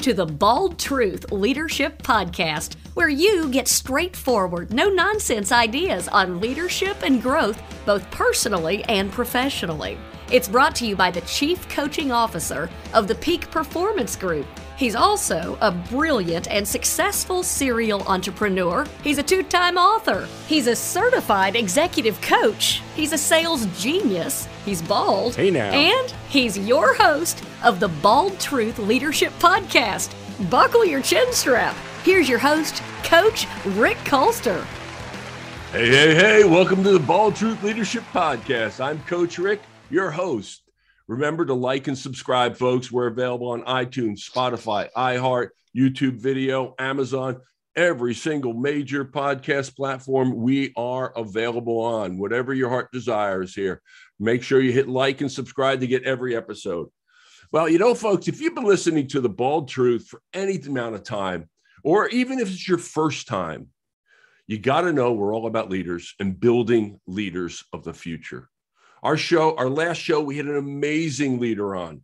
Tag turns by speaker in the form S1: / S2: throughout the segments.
S1: to the Bald Truth Leadership Podcast, where you get straightforward, no-nonsense ideas on leadership and growth, both personally and professionally. It's brought to you by the Chief Coaching Officer of the Peak Performance Group. He's also a brilliant and successful serial entrepreneur. He's a two-time author. He's a certified executive coach. He's a sales genius. He's bald.
S2: Hey now.
S1: And he's your host of the Bald Truth Leadership Podcast. Buckle your chin strap. Here's your host, Coach Rick Colster.
S2: Hey. Welcome to the Bald Truth Leadership Podcast. I'm Coach Rick, your host. Remember to like and subscribe, folks. We're available on iTunes, Spotify, iHeart, YouTube Video, Amazon, every single major podcast platform we are available on. Whatever your heart desires here. Make sure you hit like and subscribe to get every episode. Well, you know, folks, if you've been listening to The Bald Truth for any amount of time, or even if it's your first time, you got to know we're all about leaders and building leaders of the future. Our last show, we had an amazing leader on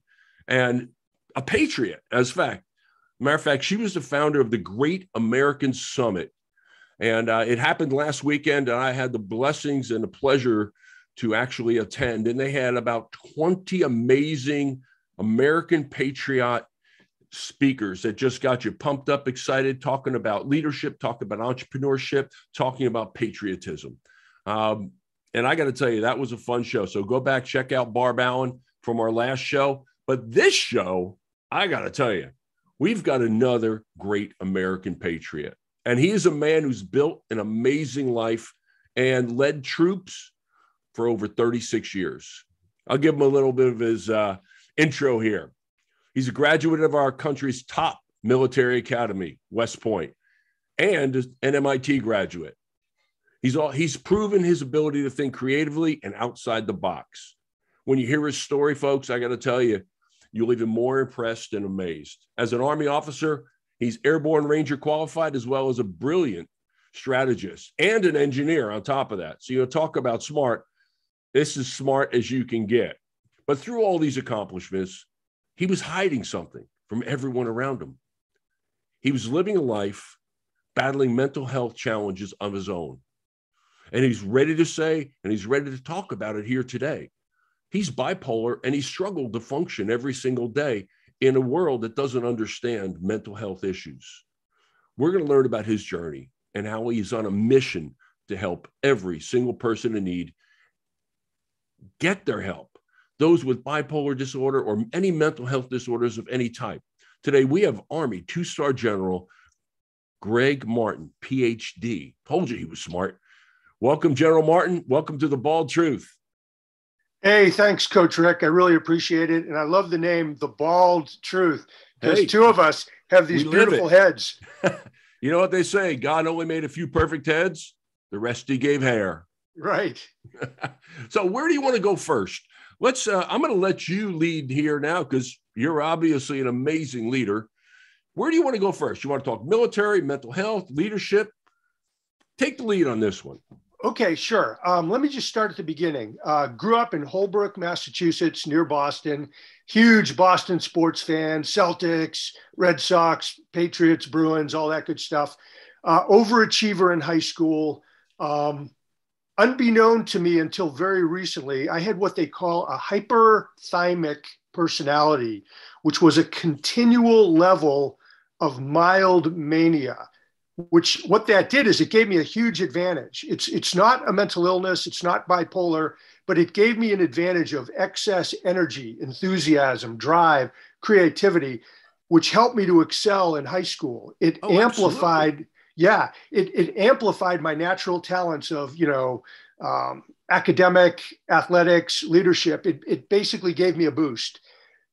S2: and a patriot, as fact. Matter of fact, she was the founder of the Great American Summit. And it happened last weekend, and I had the blessings and the pleasure to actually attend. And they had about 20 amazing American patriot speakers that just got you pumped up, excited, talking about leadership, talking about entrepreneurship, talking about patriotism. And I got to tell you, that was a fun show. So go back, check out Barb Allen from our last show. But this show, I got to tell you, we've got another great American patriot. And he is a man who's built an amazing life and led troops for over 36 years. I'll give him a little bit of his intro here. He's a graduate of our country's top military academy, West Point, and an MIT graduate. He's proven his ability to think creatively and outside the box. When you hear his story, folks, I got to tell you, you'll be even more impressed and amazed. As an Army officer, he's airborne ranger qualified, as well as a brilliant strategist and an engineer on top of that. So, talk about smart. This is smart as you can get. But through all these accomplishments, he was hiding something from everyone around him. He was living a life battling mental health challenges of his own. And he's ready to say, and he's ready to talk about it here today. He's bipolar, and he struggled to function every single day in a world that doesn't understand mental health issues. We're going to learn about his journey and how he's on a mission to help every single person in need get their help. Those with bipolar disorder or any mental health disorders of any type. Today, we have Army two-star General Gregg Martin, PhD. Told you he was smart. Welcome, General Martin. Welcome to the Bald Truth.
S3: Hey, thanks, Coach Rick. I really appreciate it. And I love the name, The Bald Truth, because two of us have these beautiful heads.
S2: You know what they say? God only made a few perfect heads. The rest he gave hair.
S3: Right.
S2: So where do you want to go first? I'm going to let you lead here now because you're obviously an amazing leader. Where do you want to go first? You want to talk military, mental health, leadership? Take the lead on this one.
S3: Okay, sure. Let me just start at the beginning. Grew up in Holbrook, Massachusetts, near Boston. Huge Boston sports fan, Celtics, Red Sox, Patriots, Bruins, all that good stuff. Overachiever in high school. Unbeknown to me until very recently, I had what they call a hyperthymic personality, which was a continual level of mild mania. Which what that did is it gave me a huge advantage. It's not a mental illness. It's not bipolar, but it gave me an advantage of excess energy, enthusiasm, drive, creativity, which helped me to excel in high school. It amplified, it amplified my natural talents of, academic, athletics, leadership. It basically gave me a boost.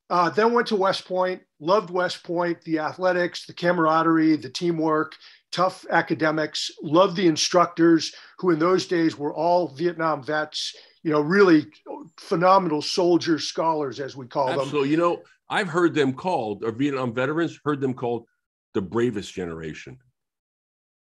S3: Then went to West Point, loved West Point, the athletics, the camaraderie, the teamwork, tough academics, loved the instructors who in those days were all Vietnam vets, really phenomenal soldier scholars, as we call them.
S2: Absolutely. I've heard them called, or Vietnam veterans, heard them called the bravest generation.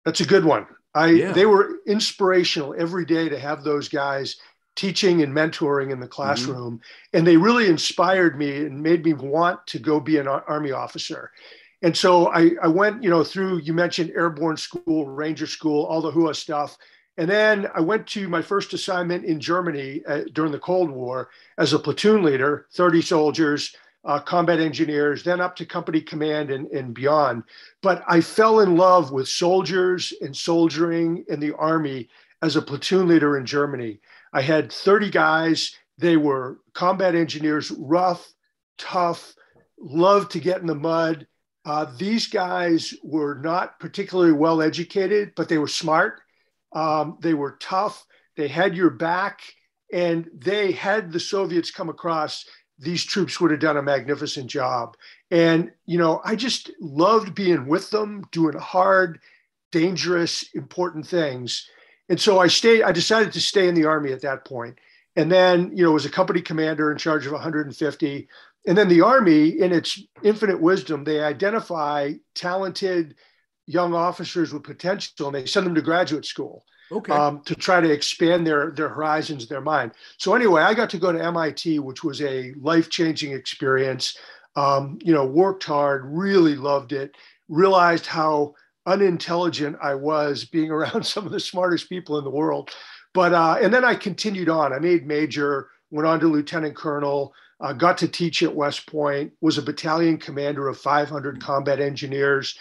S3: That's a good one. They were inspirational every day to have those guys teaching and mentoring in the classroom. And they really inspired me and made me want to go be an Army officer. And so I went, through, you mentioned airborne school, Ranger school, all the HUA stuff. And then I went to my first assignment in Germany during the Cold War as a platoon leader, 30 soldiers, combat engineers, then up to company command and beyond. But I fell in love with soldiers and soldiering in the Army as a platoon leader in Germany. I had 30 guys. They were combat engineers, rough, tough, loved to get in the mud. These guys were not particularly well educated, but they were smart. They were tough. They had your back, and they had the Soviets come across. These troops would have done a magnificent job. And, I just loved being with them, doing hard, dangerous, important things. And so I decided to stay in the Army at that point. And then, was a company commander in charge of 150. And then the Army, in its infinite wisdom, they identify talented young officers with potential, and they send them to graduate school. Okay. To try to expand their horizons, their mind. So anyway, I got to go to MIT, which was a life-changing experience. Worked hard, really loved it, realized how unintelligent I was being around some of the smartest people in the world. But and then I continued on. I made major, went on to lieutenant colonel, got to teach at West Point, was a battalion commander of 500 combat engineers.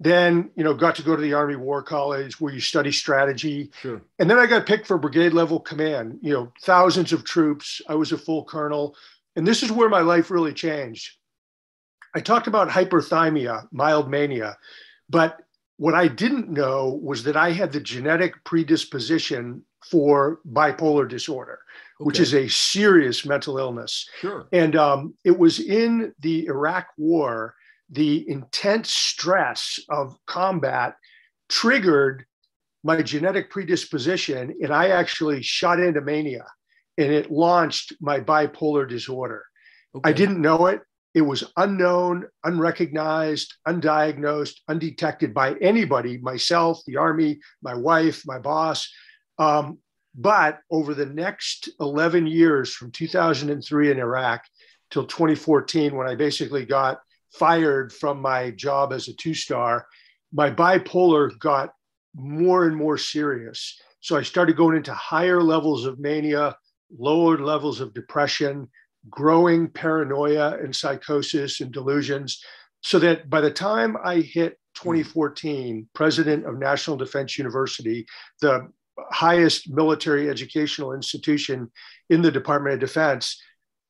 S3: Then, got to go to the Army War College where you study strategy. Sure. And then I got picked for brigade level command, thousands of troops. I was a full colonel. And this is where my life really changed. I talked about hyperthymia, mild mania, but what I didn't know was that I had the genetic predisposition for bipolar disorder, which is a serious mental illness. Sure. And it was in the Iraq War. The intense stress of combat triggered my genetic predisposition, and I actually shot into mania, and it launched my bipolar disorder. Okay. I didn't know it. It was unknown, unrecognized, undiagnosed, undetected by anybody, myself, the Army, my wife, my boss. But over the next 11 years, from 2003 in Iraq till 2014, when I basically got fired from my job as a two-star, my bipolar got more and more serious. So I started going into higher levels of mania, lower levels of depression, growing paranoia and psychosis and delusions, so that by the time I hit 2014, president of National Defense University, the highest military educational institution in the Department of Defense,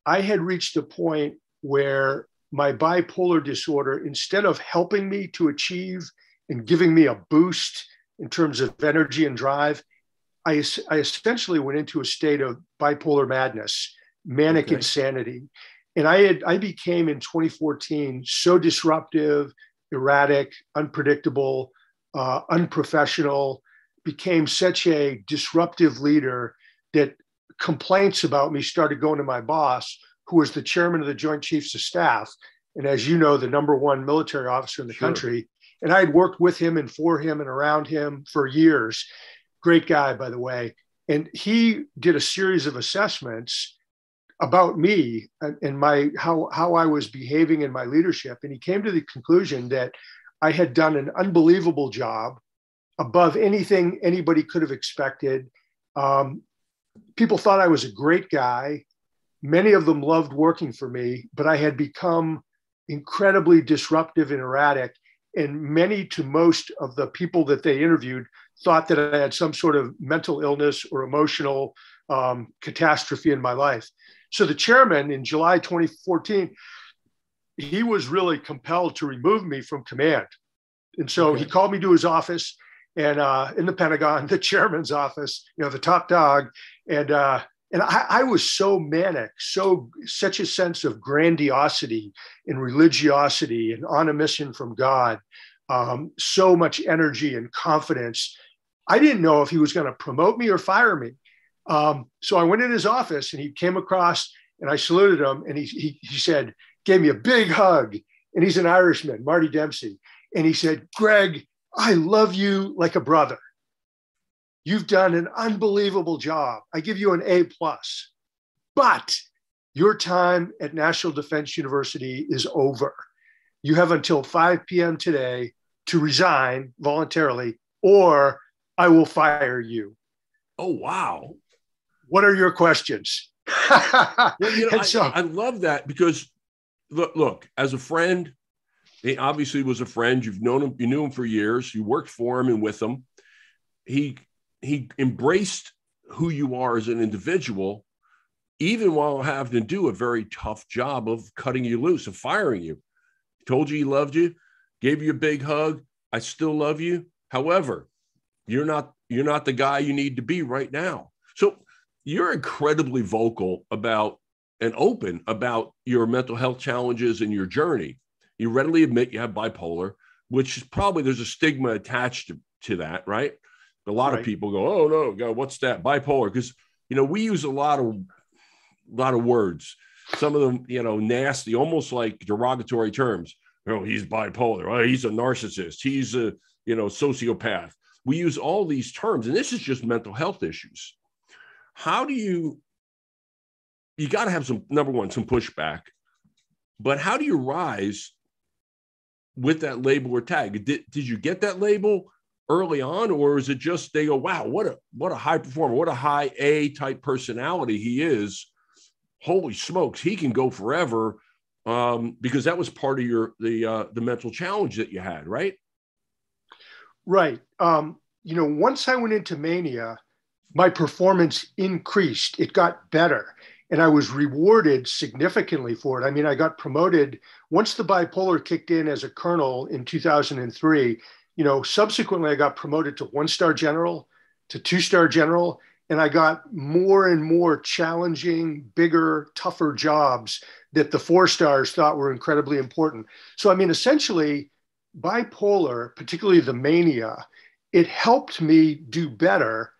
S3: I had reached a point where my bipolar disorder, instead of helping me to achieve and giving me a boost in terms of energy and drive, I essentially went into a state of bipolar madness, manic insanity. And I became in 2014 so disruptive, erratic, unpredictable, unprofessional, became such a disruptive leader that complaints about me started going to my boss, who was the chairman of the Joint Chiefs of Staff. And as you know, the number one military officer in the country. And I had worked with him and for him and around him for years. Great guy, by the way. And he did a series of assessments about me and how I was behaving in my leadership. And he came to the conclusion that I had done an unbelievable job, above anything anybody could have expected. People thought I was a great guy. Many of them loved working for me, but I had become incredibly disruptive and erratic. And many to most of the people that they interviewed thought that I had some sort of mental illness or emotional catastrophe in my life. So the chairman in July 2014, he was really compelled to remove me from command. And so he called me to his office and in the Pentagon, the chairman's office, the top dog. And I was so manic, such a sense of grandiosity and religiosity and on a mission from God, so much energy and confidence. I didn't know if he was going to promote me or fire me. So I went in his office and he came across and I saluted him and he said, gave me a big hug. And he's an Irishman, Marty Dempsey. And he said, "Greg, I love you like a brother. You've done an unbelievable job. I give you an A+. But your time at National Defense University is over. You have until 5 p.m. today to resign voluntarily, or I will fire you.
S2: Oh, wow.
S3: What are your questions?
S2: Well,
S3: So,
S2: I love that because look, as a friend, he obviously was a friend. You've known him, you knew him for years. You worked for him and with him. He embraced who you are as an individual, even while having to do a very tough job of cutting you loose, of firing you. He told you he loved you, gave you a big hug. I still love you. However, you're not the guy you need to be right now. So you're incredibly vocal about and open about your mental health challenges and your journey. You readily admit you have bipolar, which is probably there's a stigma attached to that, right? A lot of people go, "Oh no, God, what's that bipolar?" Because we use a lot of words. Some of them, nasty, almost like derogatory terms. Oh, he's bipolar. Oh, he's a narcissist. He's a sociopath. We use all these terms, and this is just mental health issues. How do you got to have some, number one, some pushback, but how do you rise with that label or tag? Did you get that label early on, or is it just they go, wow, what a high performer, what a high A type personality he is. Holy smokes, he can go forever, because that was part of the mental challenge that you had, right?
S3: Right. Once I went into mania, my performance increased. It got better. And I was rewarded significantly for it. I mean, I got promoted once the bipolar kicked in as a colonel in 2003. Subsequently, I got promoted to 1-star general, to 2-star general, and I got more and more challenging, bigger, tougher jobs that the 4 stars thought were incredibly important. So, I mean, essentially, bipolar, particularly the mania, it helped me do better,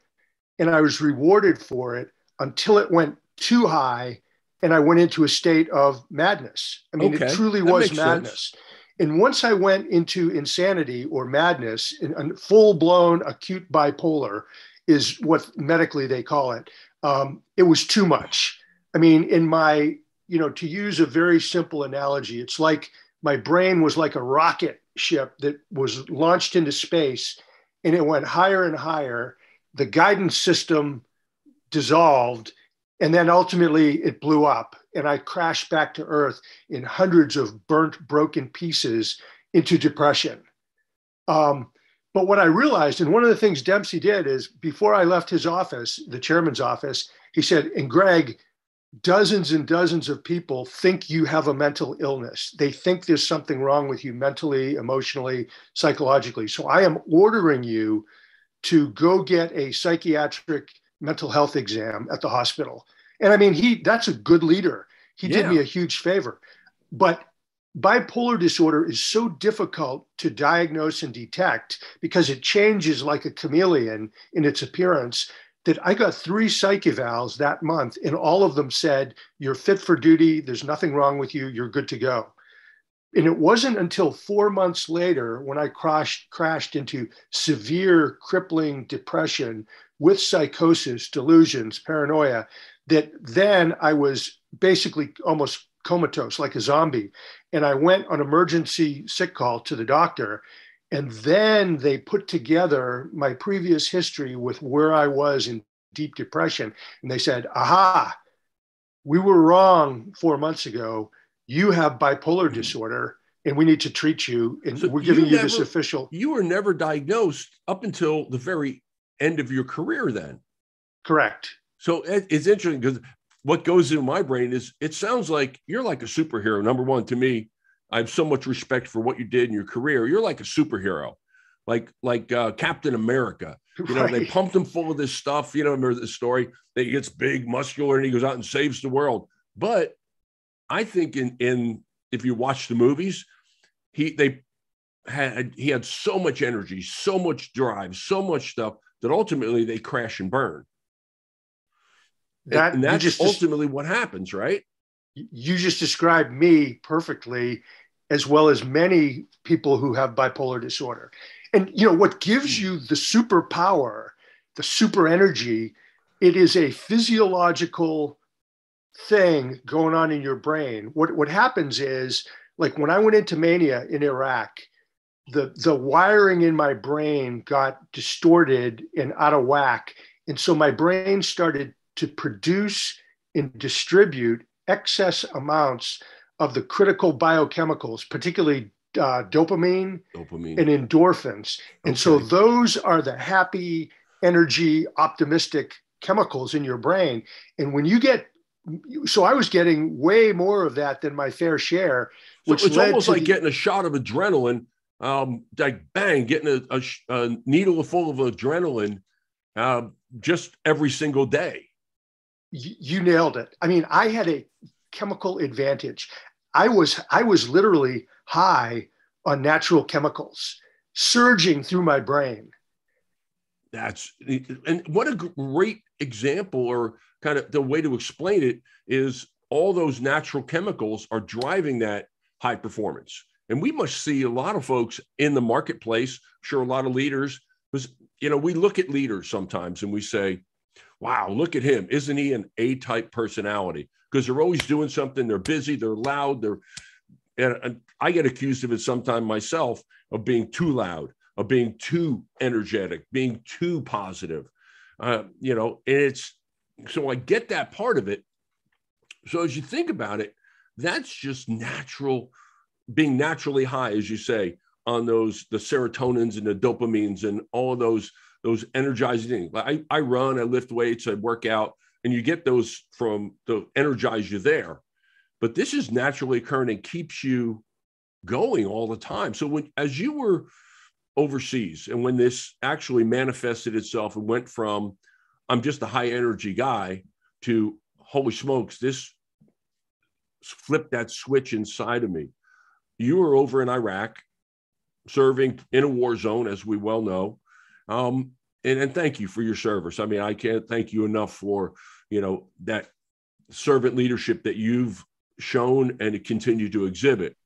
S3: and I was rewarded for it until it went too high and I went into a state of madness. I mean, It truly was madness. And once I went into insanity or madness, and full-blown acute bipolar is what medically they call it, it was too much. I mean, to use a very simple analogy, it's like my brain was like a rocket ship that was launched into space, and it went higher and higher. The guidance system dissolved, and then ultimately it blew up, and I crashed back to earth in hundreds of burnt, broken pieces into depression. But what I realized, and one of the things Dempsey did is, before I left his office, the chairman's office, he said, "And Greg, dozens and dozens of people think you have a mental illness. They think there's something wrong with you mentally, emotionally, psychologically. So I am ordering you to go get a psychiatric mental health exam at the hospital." And I mean, that's a good leader. He did me a huge favor. But bipolar disorder is so difficult to diagnose and detect because it changes like a chameleon in its appearance, that I got 3 psych evals that month, and all of them said, "You're fit for duty. There's nothing wrong with you. You're good to go." And it wasn't until 4 months later, when I crashed into severe crippling depression with psychosis, delusions, paranoia, that then I was basically almost comatose, like a zombie. And I went on emergency sick call to the doctor. And then they put together my previous history with where I was in deep depression. And they said, "Aha, we were wrong 4 months ago. You have bipolar disorder, and we need to treat you. And so we're giving you this official."
S2: You were never diagnosed up until the very end of your career then.
S3: Correct.
S2: So it's interesting, because what goes in my brain is, it sounds like you're like a superhero. Number one, to me, I have so much respect for what you did in your career. You're like a superhero, like Captain America. They pumped him full of this stuff. Remember the story that he gets big, muscular, and he goes out and saves the world. But I think if you watch the movies, he had so much energy, so much drive, so much stuff that ultimately they crash and burn. And that's ultimately what happens, right?
S3: You just described me perfectly, as well as many people who have bipolar disorder. And what gives you the superpower, the super energy, it is a physiological thing going on in your brain. What happens is, like when I went into mania in Iraq, the wiring in my brain got distorted and out of whack. And so my brain started to produce and distribute excess amounts of the critical biochemicals, particularly dopamine and endorphins. And so those are the happy, energy, optimistic chemicals in your brain. And when you get, so I was getting way more of that than my fair share, which
S2: so it's almost like getting a shot of adrenaline, like bang, getting a needle full of adrenaline just every single day.
S3: You nailed it. I mean, I had a chemical advantage. I was literally high on natural chemicals surging through my brain.
S2: And what a great example, or kind of the way to explain it is all those natural chemicals are driving that high performance. And we must see a lot of folks in the marketplace, I'm sure a lot of leaders, because, we look at leaders sometimes and we say, wow, look at him. Isn't he an A-type personality? Because they're always doing something. They're busy. They're loud. And I get accused of it sometimes myself, of being too loud, of being too energetic, being too positive. And so I get that part of it. So as you think about it, that's just natural, being naturally high, as you say, on the serotonins and the dopamines and all of those energizing things. I run, I lift weights, I work out, and you get those from the energize you there. But this is naturally occurring and keeps you going all the time. So as you were overseas and when this actually manifested itself and went from, I'm just a high energy guy, to holy smokes, this flipped that switch inside of me. You were over in Iraq serving in a war zone, as we well know. And thank you for your service. I mean, I can't thank you enough for, that servant leadership that you've shown and continue to exhibit.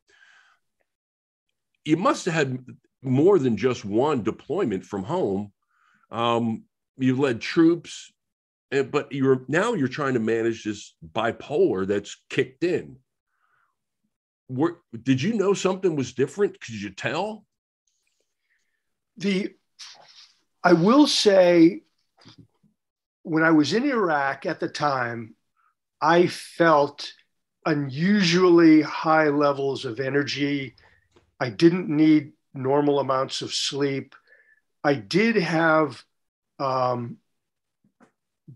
S2: You must have had more than just one deployment from home. You led troops, but you're trying to manage this bipolar that's kicked in. Did you know something was different? Could you tell?
S3: I will say, when I was in Iraq at the time, I felt unusually high levels of energy. I didn't need normal amounts of sleep. I did have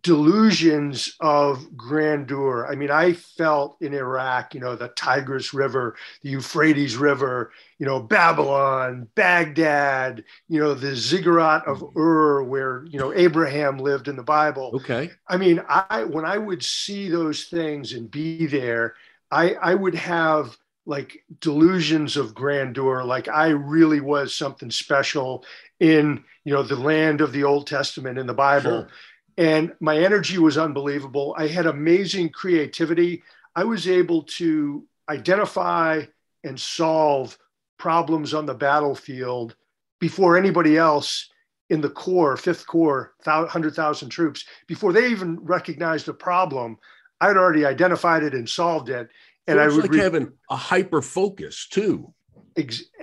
S3: delusions of grandeur. I mean, I felt in Iraq, the Tigris River, the Euphrates River, Babylon, Baghdad, the ziggurat of Ur, where, Abraham lived in the Bible.
S2: Okay.
S3: I mean, when I would see those things and be there, I would have like delusions of grandeur, like I really was something special in, the land of the Old Testament in the Bible. Sure. And my energy was unbelievable. I had amazing creativity. I was able to identify and solve problems on the battlefield before anybody else in the Corps, 5th Corps, 100,000 troops, before they even recognized a problem. I'd already identified it and solved it. And
S2: so it's like having a hyper focus too.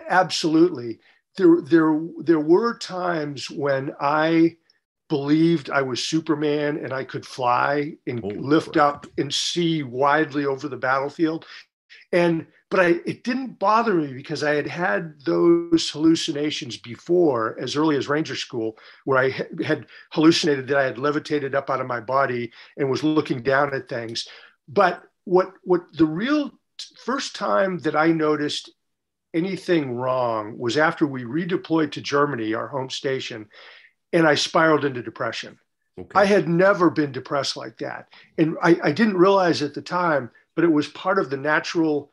S3: Absolutely. There were times when I believed I was Superman and I could fly and lift up and see widely over the battlefield. But it didn't bother me because I had those hallucinations before, as early as Ranger School, where I had hallucinated that I had levitated up out of my body and was looking down at things. But what the real first time that I noticed anything wrong was after we redeployed to Germany, our home station, and I spiraled into depression. Okay. I had never been depressed like that. And I didn't realize at the time, but it was part of the natural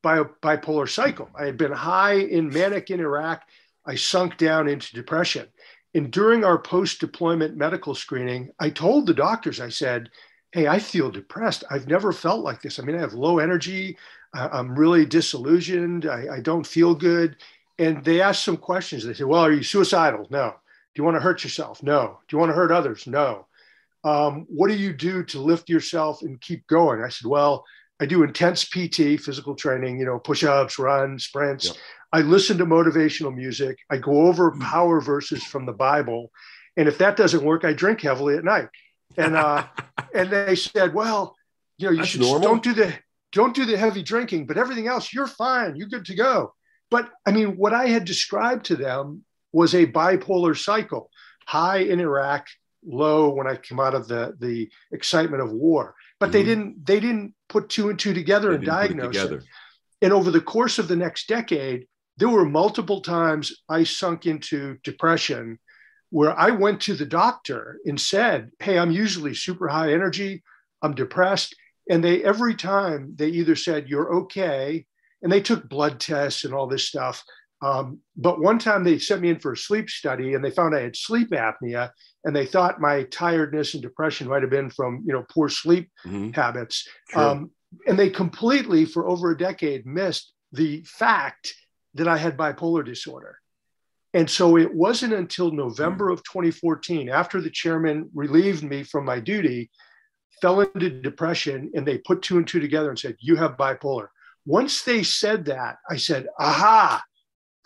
S3: bipolar cycle. I had been high in manic in Iraq. I sunk down into depression. And during our post-deployment medical screening, I told the doctors, I said, hey, I feel depressed. I've never felt like this. I mean, I have low energy. I'm really disillusioned. I don't feel good. And they asked some questions. They said, well, are you suicidal? No. Do you want to hurt yourself? No. Do you want to hurt others? No. What do you do to lift yourself and keep going? I said, well, I do intense PT, physical training, push-ups, run, sprints.
S2: Yep.
S3: I listen to motivational music. I go over power verses from the Bible. And if that doesn't work, I drink heavily at night. And and they said, well, you
S2: That's
S3: should
S2: normal.
S3: don't do the heavy drinking, but everything else, you're fine. You're good to go. But I mean, what I had described to them was a bipolar cycle, high in Iraq, low when I came out of the excitement of war. But they didn't put two and two together and diagnose it. And over the course of the next decade, there were multiple times I sunk into depression where I went to the doctor and said, hey, I'm usually super high energy. I'm depressed. And every time they either said, you're okay. And they took blood tests and all this stuff. But one time they sent me in for a sleep study and they found I had sleep apnea. And they thought my tiredness and depression might have been from, poor sleep habits.
S2: Sure.
S3: And they completely, for over a decade, missed the fact that I had bipolar disorder. And so it wasn't until November of 2014, after the chairman relieved me from my duty, fell into depression, and they put two and two together and said, you have bipolar. Once they said that, I said, aha,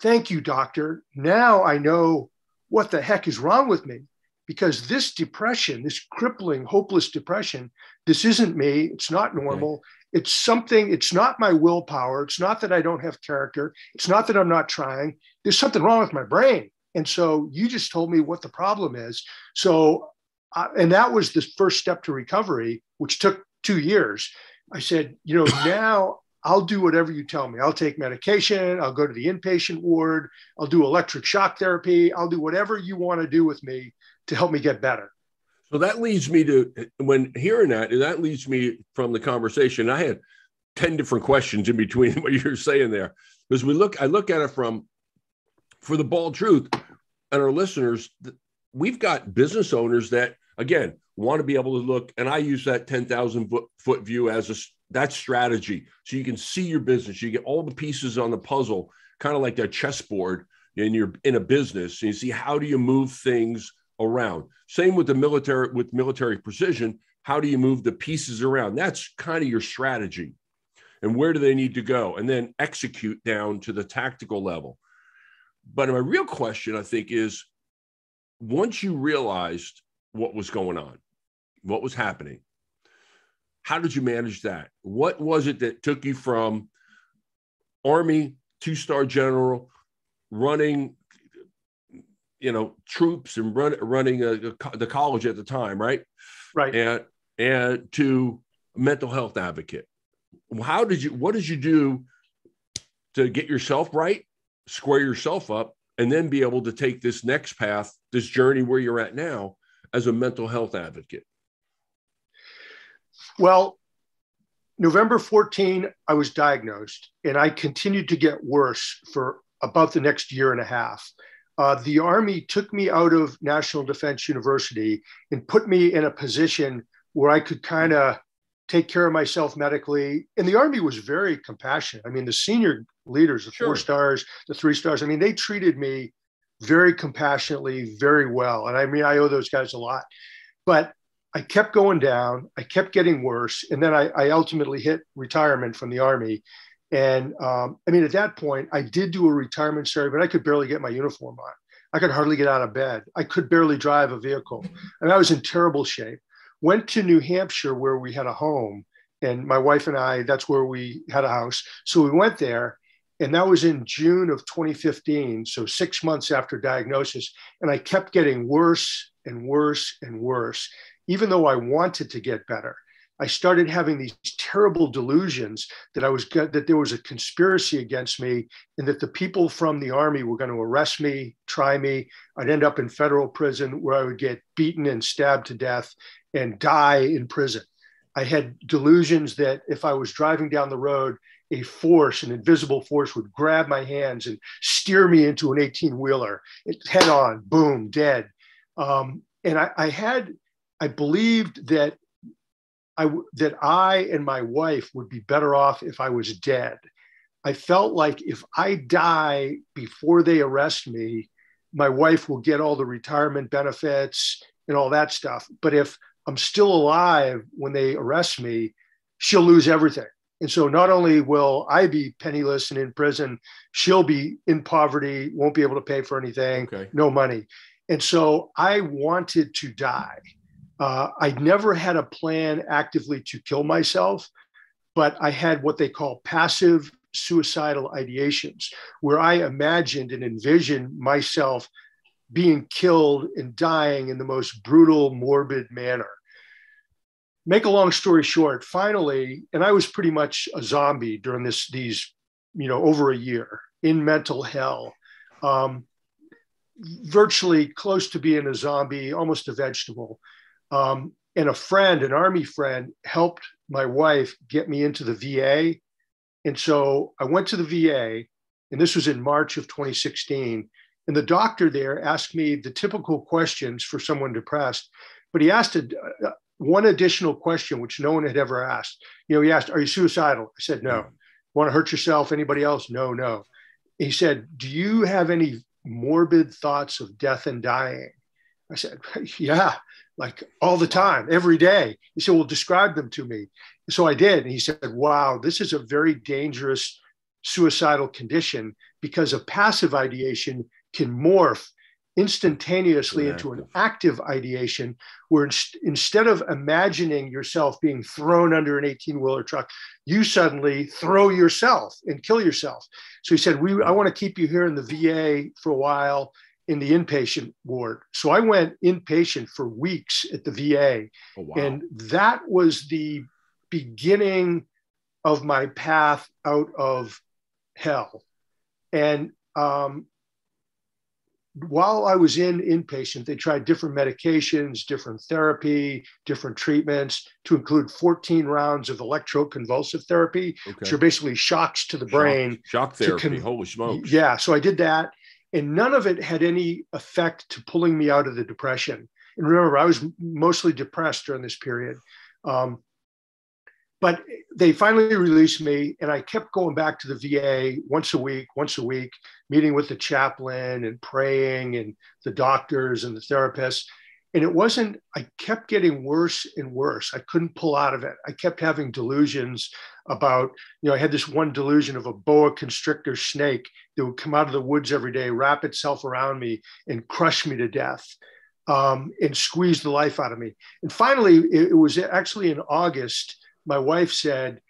S3: thank you, doctor. Now I know what the heck is wrong with me. Because this depression, this crippling, hopeless depression, this isn't me. It's not normal. It's something, it's not my willpower. It's not that I don't have character. It's not that I'm not trying. There's something wrong with my brain. And so you just told me what the problem is. So, and that was the first step to recovery, which took 2 years. I said, now I'll do whatever you tell me. I'll take medication. I'll go to the inpatient ward. I'll do electric shock therapy. I'll do whatever you want to do with me to help me get better.
S2: So that leads me to, when hearing that leads me from the conversation. I had 10 different questions in between what you're saying there. Because I look at it for the bald truth and our listeners, we've got business owners that, again, want to be able to look, and I use that 10,000 foot view as that strategy. So you can see your business, you get all the pieces on the puzzle, kind of like that chessboard, and you're in a business, and you see how do you move things around. Same with military precision. How do you move the pieces around? That's kind of your strategy. And where do they need to go? And then execute down to the tactical level. But my real question, I think, is once you realized what was going on, what was happening, how did you manage that? What was it that took you from Army, 2-star general, running troops and running the college at the time, right?
S3: Right.
S2: And to mental health advocate. What did you do to get yourself right, square yourself up, and then be able to take this next path, this journey where you're at now as a mental health advocate? Well,
S3: November 14, I was diagnosed, and I continued to get worse for about the next year and a half. The Army took me out of National Defense University and put me in a position where I could kind of take care of myself medically. And the Army was very compassionate. I mean, the senior leaders, the 4 stars, the 3 stars, I mean, they treated me very compassionately, very well. And I mean, I owe those guys a lot. But I kept going down. I kept getting worse. And then I ultimately hit retirement from the Army. And I mean, at that point, I did do a retirement ceremony, but I could barely get my uniform on. I could hardly get out of bed. I could barely drive a vehicle. And I was in terrible shape. Went to New Hampshire where we had a home. And my wife and I, that's where we had a house. So we went there. And that was in June of 2015. So 6 months after diagnosis. And I kept getting worse and worse and worse, even though I wanted to get better. I started having these terrible delusions that there was a conspiracy against me and that the people from the Army were going to arrest me, try me. I'd end up in federal prison where I would get beaten and stabbed to death and die in prison. I had delusions that if I was driving down the road, an invisible force would grab my hands and steer me into an 18-wheeler, head on, boom, dead. And I believed that I and my wife would be better off if I was dead. I felt like if I die before they arrest me, my wife will get all the retirement benefits and all that stuff. But if I'm still alive when they arrest me, she'll lose everything. And so not only will I be penniless and in prison, she'll be in poverty, won't be able to pay for anything, no money. And so I wanted to die. I never had a plan actively to kill myself, but I had what they call passive suicidal ideations, where I imagined and envisioned myself being killed and dying in the most brutal, morbid manner. Make a long story short, finally, and I was pretty much a zombie during these, over a year in mental hell, virtually close to being a zombie, almost a vegetable. And a friend, an Army friend, helped my wife get me into the VA. And so I went to the VA, and this was in March of 2016. And the doctor there asked me the typical questions for someone depressed, but he asked one additional question, which no one had ever asked. He asked, "Are you suicidal?" I said, "No." "Want to hurt yourself? Anybody else?" "No." He said, "Do you have any morbid thoughts of death and dying?" I said, "Yeah, like all the time, every day." He said, "Well, describe them to me." So I did. And he said, "Wow, this is a very dangerous suicidal condition because a passive ideation can morph instantaneously into an active ideation where instead of imagining yourself being thrown under an 18-wheeler truck, you suddenly throw yourself and kill yourself." So he said, "I want to keep you here in the VA for a while in the inpatient ward." So I went inpatient for weeks at the VA.
S2: Oh, wow.
S3: And that was the beginning of my path out of hell. And while I was in inpatient, they tried different medications, different therapy, different treatments, to include 14 rounds of electroconvulsive therapy, which are basically shocks to the brain.
S2: Shock therapy, holy smokes.
S3: Yeah, so I did that. And none of it had any effect to pulling me out of the depression. And remember, I was mostly depressed during this period. But they finally released me, and I kept going back to the VA once a week, meeting with the chaplain and praying and the doctors and the therapists. And I kept getting worse and worse. I couldn't pull out of it. I kept having delusions about, I had this one delusion of a boa constrictor snake that would come out of the woods every day, wrap itself around me and crush me to death, and squeeze the life out of me. And finally, it was actually in August, my wife said,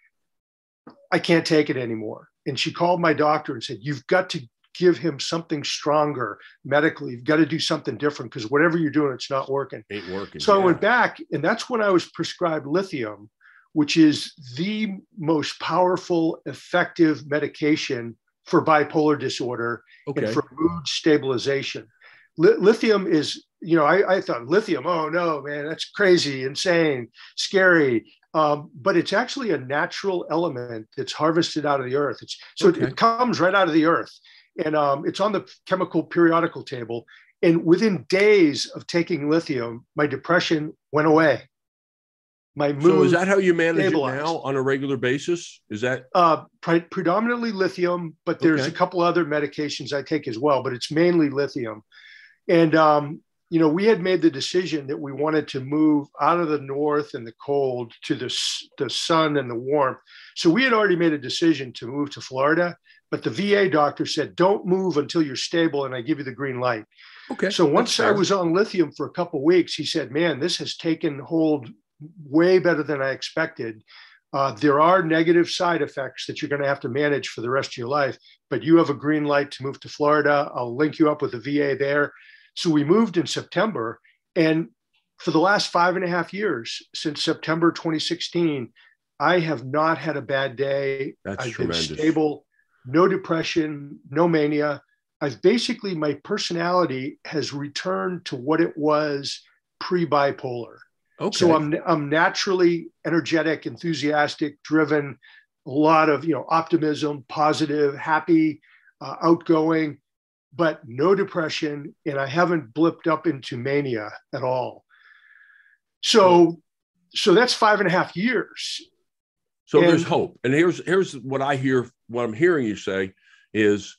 S3: "I can't take it anymore." And she called my doctor and said, "You've got to give him something stronger medically. You've got to do something different because whatever you're doing, it's not working."
S2: Ain't working.
S3: So I went back, and that's when I was prescribed lithium, which is the most powerful, effective medication for bipolar disorder and for mood stabilization. Lithium is, I thought lithium, oh no, man, that's crazy, insane, scary. But it's actually a natural element that's harvested out of the earth. It comes right out of the earth, and it's on the chemical periodical table. And within days of taking lithium, my depression went away. My mood.
S2: So is that how you manage stabilized. It now on a regular basis? Is that
S3: predominantly lithium? But there's a couple other medications I take as well, but it's mainly lithium. And we had made the decision that we wanted to move out of the north and the cold to the sun and the warmth. So we had already made a decision to move to Florida, but the VA doctor said, "Don't move until you're stable, and I give you the green light."
S2: Okay.
S3: So once I was on lithium for a couple of weeks, he said, "Man, this has taken hold way better than I expected. There are negative side effects that you're going to have to manage for the rest of your life, but you have a green light to move to Florida. I'll link you up with the VA there." So we moved in September, and for the last 5.5 years, since September 2016, I have not had a bad day.
S2: That's
S3: tremendous. Been stable, no depression, no mania. My personality has returned to what it was pre-bipolar.
S2: Okay.
S3: So I'm naturally energetic, enthusiastic, driven, a lot of optimism, positive, happy, outgoing, but no depression, and I haven't blipped up into mania at all. So that's 5.5 years.
S2: So there's hope. And here's what I'm hearing you say is,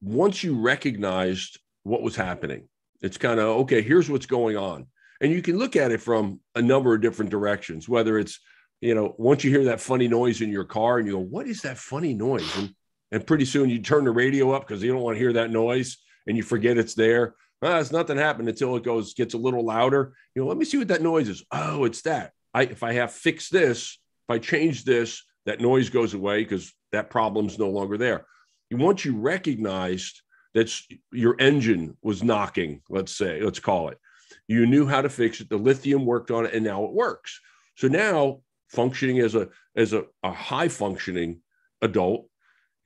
S2: once you recognized what was happening, it's kind of, okay, here's what's going on. And you can look at it from a number of different directions, whether it's once you hear that funny noise in your car and you go, what is that funny noise? And pretty soon you turn the radio up because you don't want to hear that noise and you forget it's there. It's nothing happened until it gets a little louder. Let me see what that noise is. Oh, it's that. If I have fixed this, if I change this, that noise goes away because that problem's no longer there. Once you recognized that your engine was knocking, let's call it, you knew how to fix it. The lithium worked on it, and now it works. So now, functioning as a high functioning adult,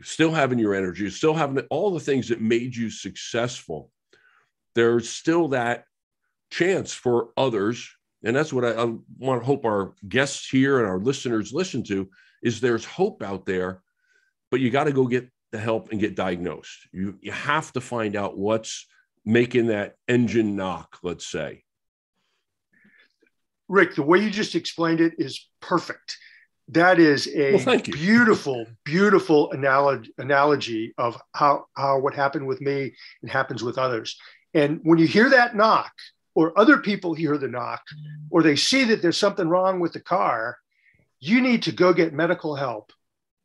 S2: still having your energy, still having all the things that made you successful, there's still that chance for others. And that's what I want to hope our guests here and our listeners listen to, is there's hope out there, but you got to go get the help and get diagnosed. You have to find out what's making that engine knock, let's say.
S3: Rick, the way you just explained it is perfect. That is a beautiful, beautiful analogy of how what happened with me and happens with others. And when you hear that knock, or other people hear the knock, or they see that there's something wrong with the car, you need to go get medical help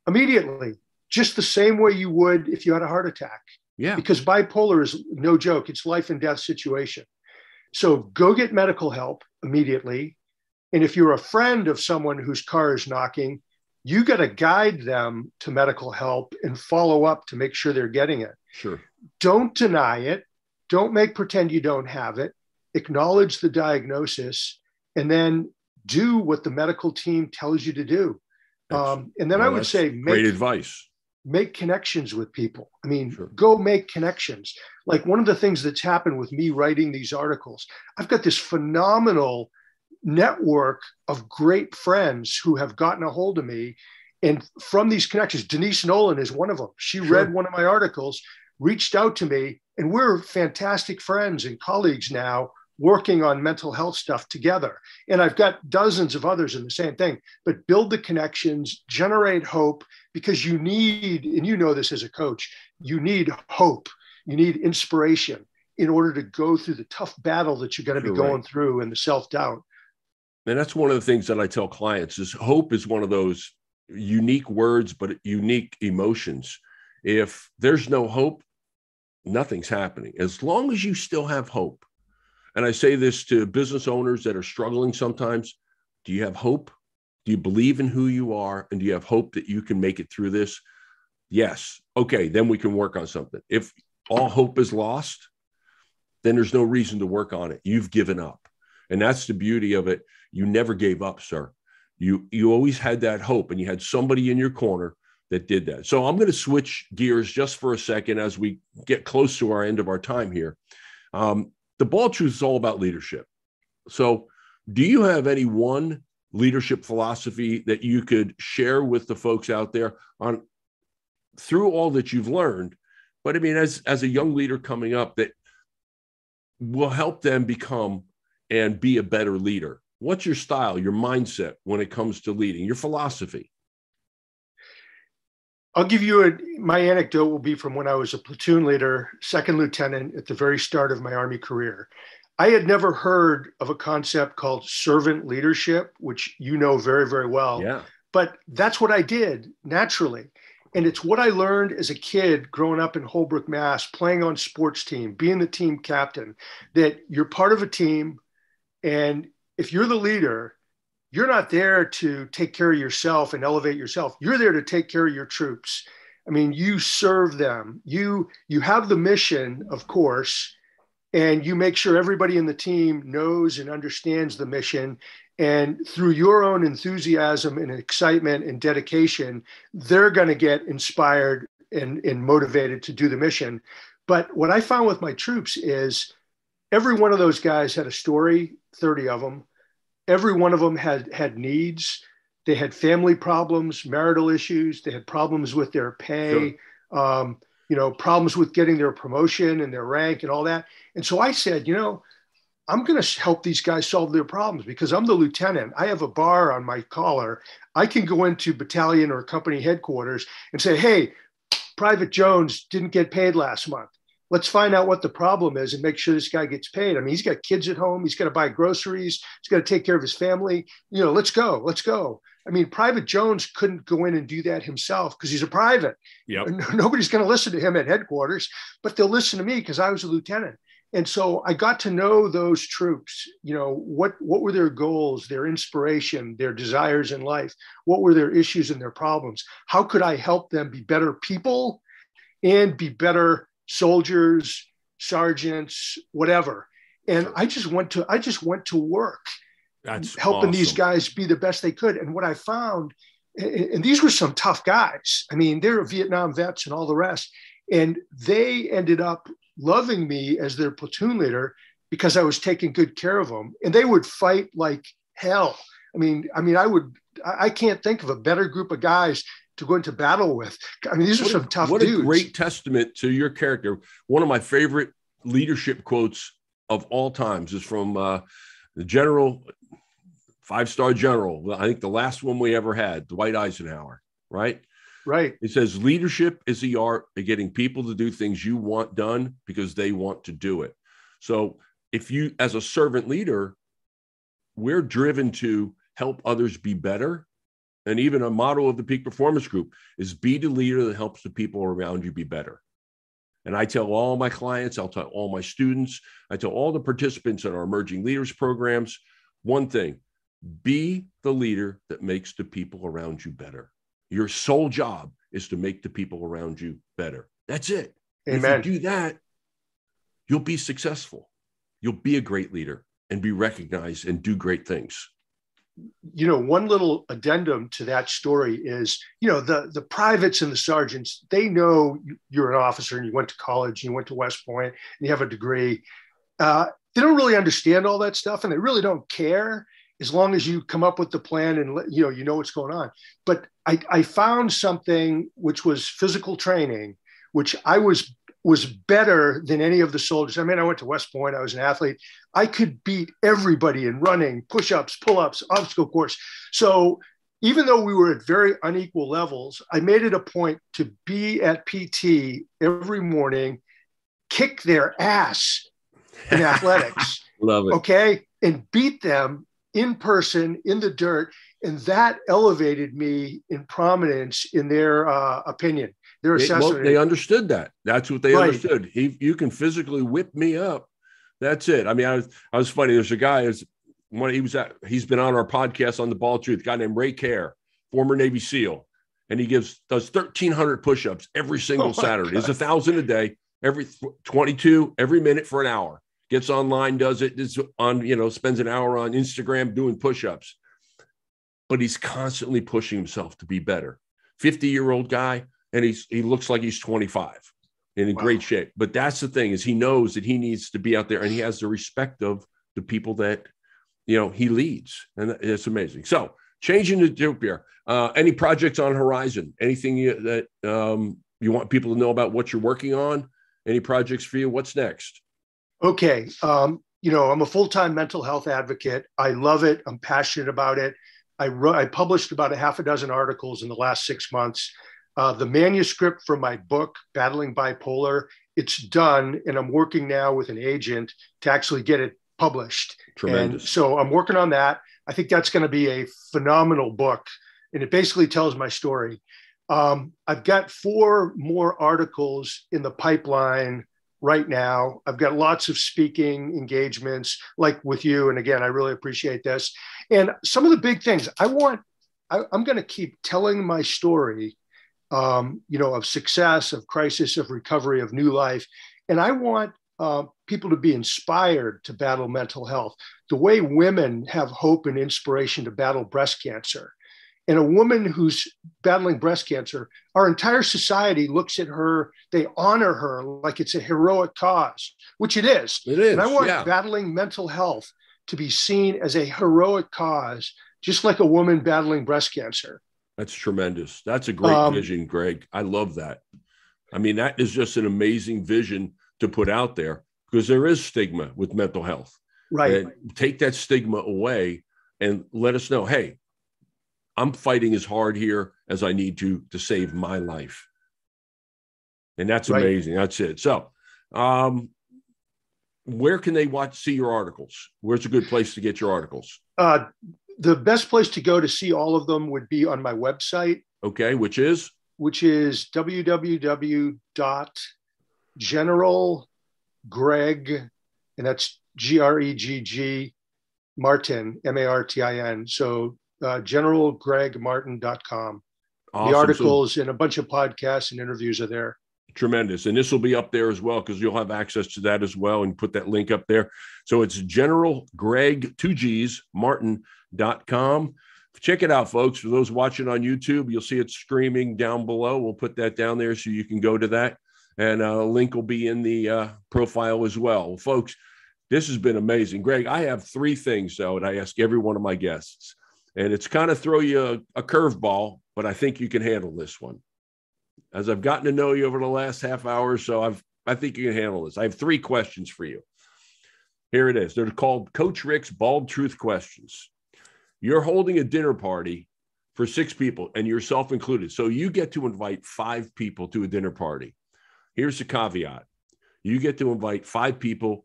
S3: immediately, just the same way you would if you had a heart attack.
S2: Yeah.
S3: Because bipolar is no joke. It's life and death situation. So go get medical help immediately. And if you're a friend of someone whose car is knocking, you got to guide them to medical help and follow up to make sure they're getting it.
S2: Sure. Don't
S3: deny it. Don't pretend you don't have it. Acknowledge the diagnosis, and then do what the medical team tells you to do. And then I would say,
S2: great advice.
S3: Make connections with people. I mean,
S2: sure.
S3: Go make connections. Like one of the things that's happened with me writing these articles, I've got this phenomenal network of great friends who have gotten a hold of me. And from these connections, Denise Nolan is one of them. She read one of my articles, reached out to me, and we're fantastic friends and colleagues now, working on mental health stuff together. And I've got dozens of others in the same thing, but build the connections, generate hope, because you need, and you know this as a coach, you need hope, you need inspiration in order to go through the tough battle that you're going to be going through and the self-doubt.
S2: And that's one of the things that I tell clients is hope is one of those unique words, but unique emotions. If there's no hope, nothing's happening. As long as you still have hope. And I say this to business owners that are struggling sometimes. Do you have hope? Do you believe in who you are? And do you have hope that you can make it through this? Yes. Okay, then we can work on something. If all hope is lost, then there's no reason to work on it. You've given up. And that's the beauty of it. You never gave up, sir. You always had that hope, and you had somebody in your corner that did that. So I'm going to switch gears just for a second as we get close to our end of our time here. The Bald Truth is all about leadership. So do you have any one leadership philosophy that you could share with the folks out there on through all that you've learned? But I mean, as a young leader coming up, that will help them become and be a better leader. What's your style, your mindset when it comes to leading, your philosophy?
S3: I'll give you my anecdote will be from when I was a platoon leader, second lieutenant at the very start of my Army career. I had never heard of a concept called servant leadership, which you know very, very well.
S2: Yeah.
S3: But that's what I did naturally. And it's what I learned as a kid growing up in Holbrook, Mass, playing on sports team, being the team captain, that you're part of a team. And if you're the leader, you're not there to take care of yourself and elevate yourself. You're there to take care of your troops. I mean, you serve them. You have the mission, of course, and you make sure everybody in the team knows and understands the mission. And through your own enthusiasm and excitement and dedication, they're going to get inspired and motivated to do the mission. But what I found with my troops is every one of those guys had a story, 30 of them. Every one of them had needs. They had family problems, marital issues. They had problems with their pay, problems with getting their promotion and their rank and all that. And so I said, I'm going to help these guys solve their problems because I'm the lieutenant. I have a bar on my collar. I can go into battalion or company headquarters and say, hey, Private Jones didn't get paid last month. let's find out what the problem is and make sure this guy gets paid. I mean, he's got kids at home. He's got to buy groceries. He's got to take care of his family. Let's go. Let's go. I mean, Private Jones couldn't go in and do that himself because he's a private.
S2: Yep.
S3: Nobody's going to listen to him at headquarters, but they'll listen to me because I was a lieutenant. And so I got to know those troops. What were their goals, their inspiration, their desires in life? What were their issues and their problems? How could I help them be better people and be better soldiers, sergeants, whatever? And I just went to work.
S2: That's
S3: helping
S2: awesome.
S3: These guys be the best they could. And what I found, and these were some tough guys. I mean, they're Vietnam vets and all the rest. And they ended up loving me as their platoon leader because I was taking good care of them. And they would fight like hell. I can't think of a better group of guys to go into battle with. I mean, these are some tough dudes.
S2: What a great testament to your character. One of my favorite leadership quotes of all times is from the General, 5-star General. I think the last one we ever had, Dwight Eisenhower, right?
S3: Right.
S2: It says leadership is the art of getting people to do things you want done because they want to do it. So if you, as a servant leader, we're driven to help others be better. And even a motto of the Peak Performance Group is be the leader that helps the people around you be better. And I tell all my clients, I'll tell all my students, I tell all the participants in our emerging leaders programs, one thing, be the leader that makes the people around you better. Your sole job is to make the people around you better. That's it.
S3: Amen.
S2: If you do that, you'll be successful. You'll be a great leader and be recognized and do great things.
S3: One little addendum to that story is, the privates and the sergeants, they know you're an officer and you went to college, and you went to West Point and you have a degree. They don't really understand all that stuff, and they really don't care as long as you come up with the plan and you know what's going on. But I found something which was physical training, which I was better than any of the soldiers. I mean, I went to West Point. I was an athlete. I could beat everybody in running, push-ups, pull-ups, obstacle course. So even though we were at very unequal levels, I made it a point to be at PT every morning, kick their ass in athletics.
S2: Love it.
S3: Okay. And beat them in person in the dirt. And that elevated me in prominence in their opinion. Their assessment.
S2: They understood that. That's what they
S3: Right.
S2: understood. You can physically whip me up. That's it. I mean, I was funny. There's a guy, he's been on our podcast on The Ball Truth, a guy named Ray Kerr, former Navy SEAL. And he does 1,300 push-ups every single Saturday. It's 1,000 a day, every 22, every minute for an hour. Gets online, does it, spends an hour on Instagram doing push-ups. But he's constantly pushing himself to be better. 50-year-old guy, and he looks like he's 25 and in great shape. But that's the thing, is he knows that he needs to be out there, and he has the respect of the people that, he leads. And it's amazing. So changing the joke here. Any projects on horizon? Anything that you want people to know about what you're working on? Any projects for you? What's next?
S3: Okay. I'm a full-time mental health advocate. I love it. I'm passionate about it. I published about a half a dozen articles in the last 6 months. The manuscript for my book, Battling Bipolar, it's done. And I'm working now with an agent to actually get it published.
S2: Tremendous.
S3: And so I'm working on that. I think that's going to be a phenomenal book. And it basically tells my story. I've got 4 more articles in the pipeline right now. I've got lots of speaking engagements like with you. And again, I really appreciate this. And some of the big things I'm going to keep telling my story, of success, of crisis, of recovery, of new life. And I want people to be inspired to battle mental health, the way women have hope and inspiration to battle breast cancer. And a woman who's battling breast cancer, our entire society looks at her, they honor her like it's a heroic cause, which it is.
S2: It is.
S3: And I want
S2: yeah.
S3: battling mental health to be seen as a heroic cause, just like a woman battling breast cancer.
S2: That's tremendous. That's a great vision, Greg. I love that. I mean, that is just an amazing vision to put out there, because there is stigma with mental health.
S3: Right.
S2: And take that stigma away and let us know, hey, I'm fighting as hard here as I need to save my life. And that's amazing. Right. That's it. So Where can they see your articles? Where's a good place to get your articles?
S3: The best place to go to see all of them would be on my website.
S2: Okay, which is
S3: www.generalgregg, and that's Gregg Martin, Martin. So generalgreggmartin.com.
S2: awesome.
S3: The articles and a bunch of podcasts and interviews are there.
S2: Tremendous. And this will be up there as well, because you'll have access to that as well, and put that link up there. So it's General Gregg, 2Gs, Martin.com. Check it out, folks. For those watching on YouTube, you'll see it streaming down below. We'll put that down there so you can go to that. And a link will be in the profile as well. Folks, this has been amazing. Greg, I have 3 things, though, and I ask every one of my guests. And it's kind of throw you a curveball, but I think you can handle this one. As I've gotten to know you over the last half hour or so, I think you can handle this. I have 3 questions for you. Here it is. They're called Coach Rick's Bald Truth Questions. You're holding a dinner party for 6 people, and yourself included. So you get to invite 5 people to a dinner party. Here's the caveat. You get to invite 5 people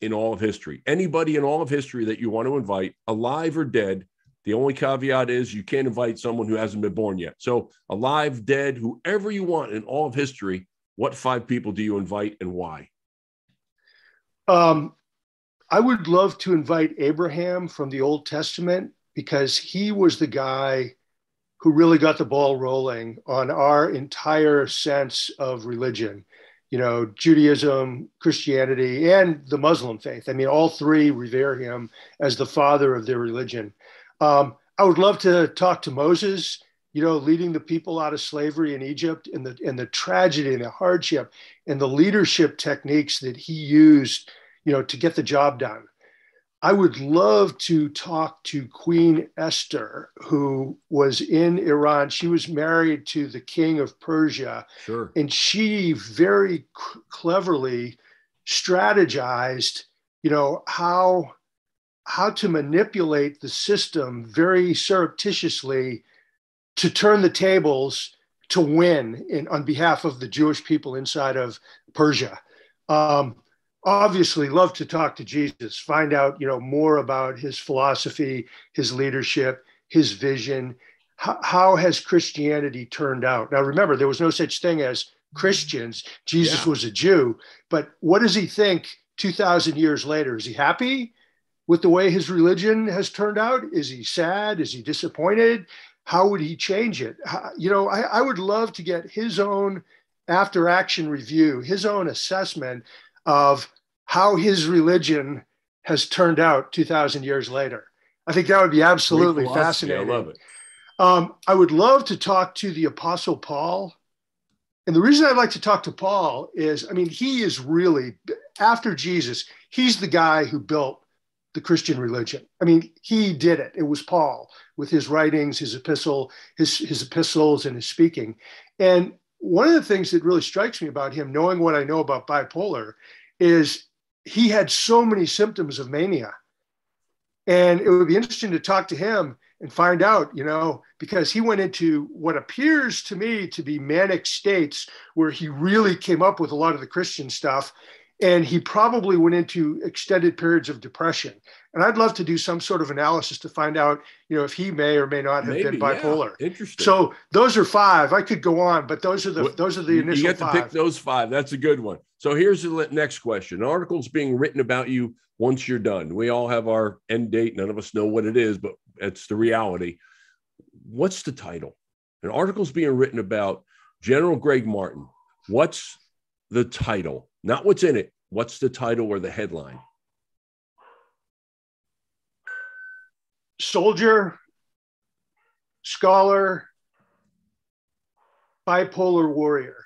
S2: in all of history. Anybody in all of history that you want to invite, alive or dead. The only caveat is you can't invite someone who hasn't been born yet. So alive, dead, whoever you want in all of history, what 5 people do you invite and why?
S3: I would love to invite Abraham from the Old Testament, because he was the guy who really got the ball rolling on our entire sense of religion. You know, Judaism, Christianity, and the Muslim faith. I mean, all 3 revere him as the father of their religion. I would love to talk to Moses, you know, leading the people out of slavery in Egypt, and the tragedy and the hardship and the leadership techniques that he used, you know, to get the job done. I would love to talk to Queen Esther, who was in Iran. She was married to the king of Persia.
S2: Sure.
S3: And she very cleverly strategized, you know, how to manipulate the system very surreptitiously to turn the tables to win on behalf of the Jewish people inside of Persia. Obviously love to talk to Jesus, find out, you know, more about his philosophy, his leadership, his vision. How has Christianity turned out? Now, remember, there was no such thing as Christians. Jesus was a Jew. But what does he think 2,000 years later? Is he happy with the way his religion has turned out? Is he sad? Is he disappointed? How would he change it? You know, I would love to get his own after action review, his own assessment of how his religion has turned out 2,000 years later. I think that would be absolutely fascinating.
S2: I love it.
S3: I would love to talk to the Apostle Paul. And the reason I'd like to talk to Paul is, I mean, he is really, after Jesus, he's the guy who built the Christian religion. I mean, he did it. It was Paul with his writings, his epistles and his speaking. And one of the things that really strikes me about him, knowing what I know about bipolar, is he had so many symptoms of mania. And it would be interesting to talk to him and find out, you know, because he went into what appears to me to be manic states where he really came up with a lot of the Christian stuff. And he probably went into extended periods of depression. And I'd love to do some sort of analysis to find out, you know, if he may or may not have been bipolar.
S2: Yeah. Interesting.
S3: So those are 5. I could go on, but those are the initial 5.
S2: You get to pick those 5. That's a good one. So here's the next question. An article's being written about you once you're done. We all have our end date. None of us know what it is, but it's the reality. What's the title? An article's being written about General Gregg Martin. What's the title? Not what's in it. What's the title or the headline?
S3: Soldier, scholar, bipolar warrior.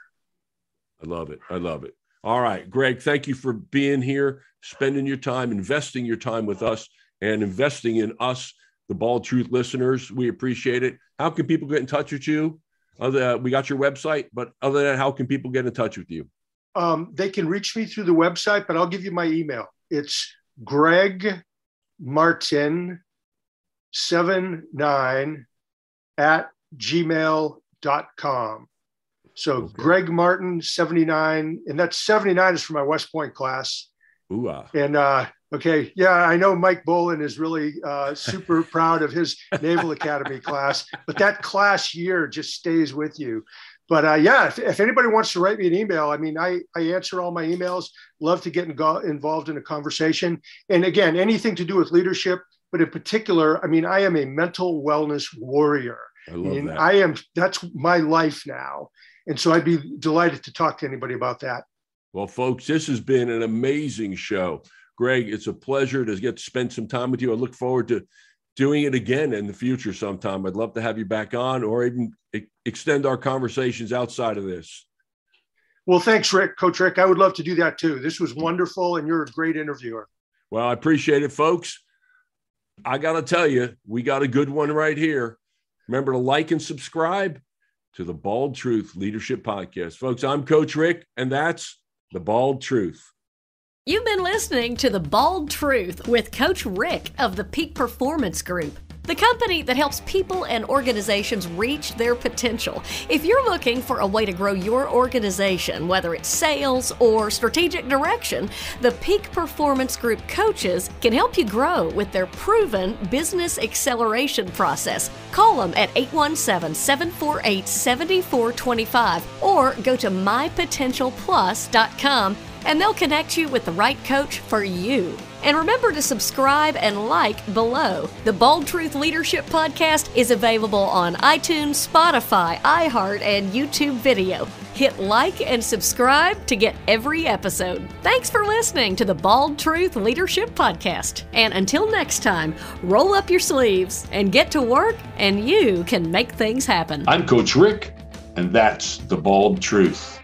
S2: I love it. I love it. All right, Greg, thank you for being here, spending your time, investing your time with us, and investing in us, the Bald Truth listeners. We appreciate it. How can people get in touch with you? We got your website, but other than that, how can people get in touch with you?
S3: They can reach me through the website, but I'll give you my email. It's Gregg Martin 79 @gmail.com. So
S2: Okay.
S3: Gregg Martin, 79, and that's 79 is for my West Point class.
S2: Ooh-ah.
S3: And okay, yeah, I know Mike Bolin is really super proud of his Naval Academy class, but that class year just stays with you. But yeah, if anybody wants to write me an email, I mean, I answer all my emails, love to get involved in a conversation. And again, anything to do with leadership, but in particular, I mean, I am a mental wellness warrior.
S2: I love that.
S3: That's my life now. And so I'd be delighted to talk to anybody about that.
S2: Well, folks, this has been an amazing show. Gregg, it's a pleasure to get to spend some time with you. I look forward to doing it again in the future sometime. I'd love to have you back on or even extend our conversations outside of this.
S3: Well, thanks, Rick. Coach Rick. I would love to do that too. This was wonderful, and you're a great interviewer.
S2: Well, I appreciate it, folks. I got to tell you, we got a good one right here. Remember to like and subscribe to the Bald Truth Leadership Podcast. Folks, I'm Coach Rick, and that's The Bald Truth.
S1: You've been listening to The Bald Truth with Coach Rick of the Peak Performance Group, the company that helps people and organizations reach their potential. If you're looking for a way to grow your organization, whether it's sales or strategic direction, the Peak Performance Group coaches can help you grow with their proven business acceleration process. Call them at 817-748-7425 or go to mypotentialplus.com and they'll connect you with the right coach for you. And remember to subscribe and like below. The Bald Truth Leadership Podcast is available on iTunes, Spotify, iHeart, and YouTube video. Hit like and subscribe to get every episode. Thanks for listening to the Bald Truth Leadership Podcast. And until next time, roll up your sleeves and get to work, and you can make things happen.
S2: I'm Coach Rick, and that's The Bald Truth.